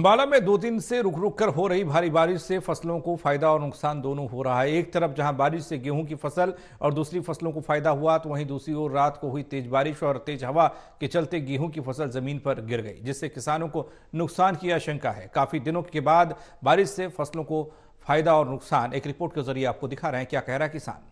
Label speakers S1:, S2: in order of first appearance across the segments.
S1: अंबाला में 2 दिन से रुक रुक कर हो रही भारी बारिश से फसलों को फायदा और नुकसान दोनों हो रहा है। एक तरफ जहां बारिश से गेहूं की फसल और दूसरी फसलों को फायदा हुआ, तो वहीं दूसरी ओर रात को हुई तेज बारिश और तेज हवा के चलते गेहूं की फसल जमीन पर गिर गई, जिससे किसानों को नुकसान की आशंका है। काफी दिनों के बाद बारिश से फसलों को फायदा और नुकसान एक रिपोर्ट के जरिए आपको दिखा रहे हैं। क्या कह रहा है किसान?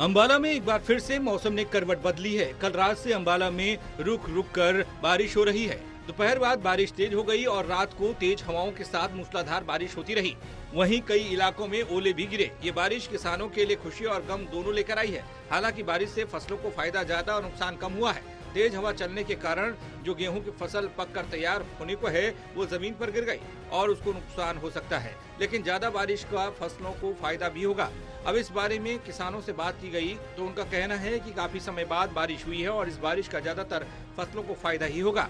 S2: अंबाला में एक बार फिर से मौसम ने करवट बदली है। कल रात से अंबाला में रुक रुक कर बारिश हो रही है। दोपहर बाद बारिश तेज हो गई और रात को तेज हवाओं के साथ मूसलाधार बारिश होती रही। वहीं कई इलाकों में ओले भी गिरे। ये बारिश किसानों के लिए खुशी और गम दोनों लेकर आई है। हालांकि बारिश से फसलों को फायदा ज्यादा और नुकसान कम हुआ है। तेज हवा चलने के कारण जो गेहूं की फसल पककर तैयार होने को है, वो जमीन पर गिर गई और उसको नुकसान हो सकता है। लेकिन ज्यादा बारिश का फसलों को फायदा भी होगा। अब इस बारे में किसानों से बात की गई तो उनका कहना है कि काफी समय बाद बारिश हुई है और इस बारिश का ज्यादातर फसलों को फायदा ही होगा।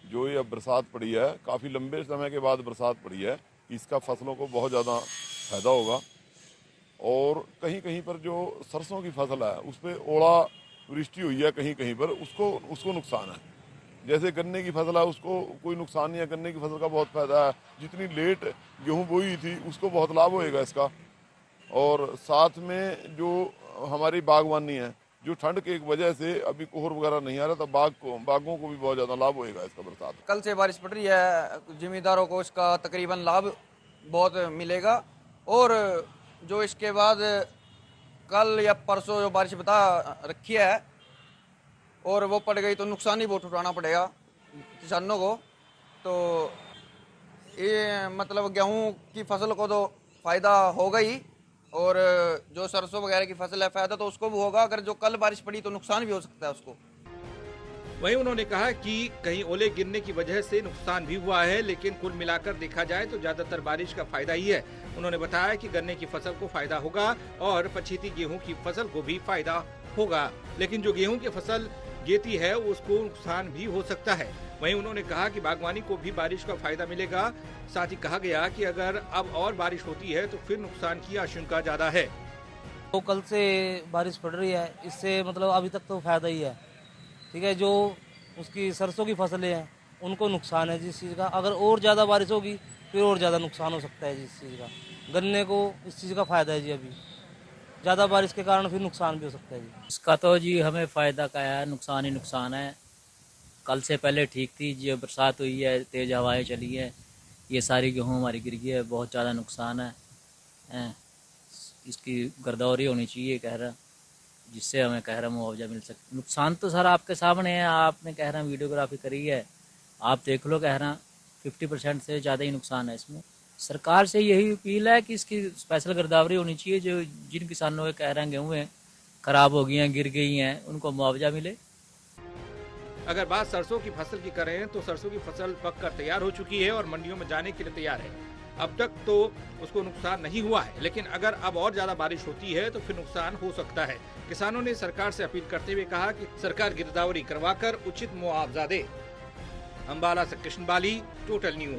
S3: जो ये बरसात पड़ी है, काफी लंबे समय के बाद बरसात पड़ी है, इसका फसलों को बहुत ज्यादा फायदा होगा। और कहीं कहीं पर जो सरसों की फसल है उस पर ओला वृष्टि हुई है, कहीं कहीं पर उसको नुकसान है। जैसे गन्ने की फसल है उसको कोई नुकसान नहीं है, गन्ने की फसल का बहुत फायदा है। जितनी लेट गेहूं बोई थी उसको बहुत लाभ होएगा इसका। और साथ में जो हमारी बागवानी है, जो ठंड के वजह से अभी कोहर वगैरह नहीं आ रहा, तो बागों को भी बहुत ज़्यादा लाभ होएगा इसका बरसात।
S4: कल से बारिश पड़ रही है, जिम्मेदारों को इसका तकरीबन लाभ बहुत मिलेगा। और जो इसके बाद कल या परसों जो बारिश बता रखी है और वो पड़ गई तो नुकसान ही बहुत उठाना पड़ेगा किसानों को। तो ये मतलब गेहूं की फसल को तो फायदा होगा ही, और जो सरसों वगैरह की फसल है फायदा तो उसको भी होगा। अगर जो कल बारिश पड़ी तो नुकसान भी हो सकता है उसको।
S2: वहीं उन्होंने कहा कि कहीं ओले गिरने की वजह से नुकसान भी हुआ है, लेकिन कुल मिलाकर देखा जाए तो ज्यादातर बारिश का फायदा ही है। उन्होंने बताया कि गन्ने की फसल को फायदा होगा और पछीती गेहूं की फसल को भी फायदा होगा, लेकिन जो गेहूं की फसल गेती है उसको नुकसान भी हो सकता है। वहीं उन्होंने कहा कि बागवानी को भी बारिश का फायदा मिलेगा। साथ ही कहा गया कि अगर अब और बारिश होती है तो फिर नुकसान की आशंका ज्यादा है।
S5: तो कल से बारिश पड़ रही है, इससे मतलब अभी तक तो फायदा ही है। ठीक है, जो उसकी सरसों की फसलें हैं उनको नुकसान है जिस चीज़ का। अगर और ज़्यादा बारिश होगी फिर और ज़्यादा नुकसान हो सकता है जिस चीज़ का। गन्ने को इस चीज़ का फ़ायदा है जी, अभी ज़्यादा बारिश के कारण फिर नुकसान भी हो सकता है जी।
S6: इसका तो जी हमें फ़ायदा का है, नुकसान ही नुकसान है। कल से पहले ठीक थी, जो बरसात हुई है, तेज़ हवाएं चली है, ये सारी गेहूँ हमारी गिर गई है, बहुत ज़्यादा नुकसान है। इसकी गिरदौरी होनी चाहिए कह रहा, जिससे हमें कह रहा मुआवजा मिल सके। नुकसान तो सर आपके सामने है, आपने कह रहा वीडियोग्राफी करी है, आप देख लो। कह रहा 50% से ज़्यादा ही नुकसान है इसमें। सरकार से यही अपील है कि इसकी स्पेशल गिरदावरी होनी चाहिए। जो जिन किसानों के कह रहे हैं गेहूँ खराब हो गई हैं, गिर गई हैं, उनको मुआवजा मिले।
S2: अगर बात सरसों की फसल की करें तो सरसों की फसल पककर तैयार हो चुकी है और मंडियों में जाने के लिए तैयार है। अब तक तो उसको नुकसान नहीं हुआ है, लेकिन अगर अब और ज्यादा बारिश होती है तो फिर नुकसान हो सकता है। किसानों ने सरकार से अपील करते हुए कहा कि सरकार गिरदावरी करवाकर उचित मुआवजा दे। अंबाला से कृष्ण बाली, टोटल न्यूज।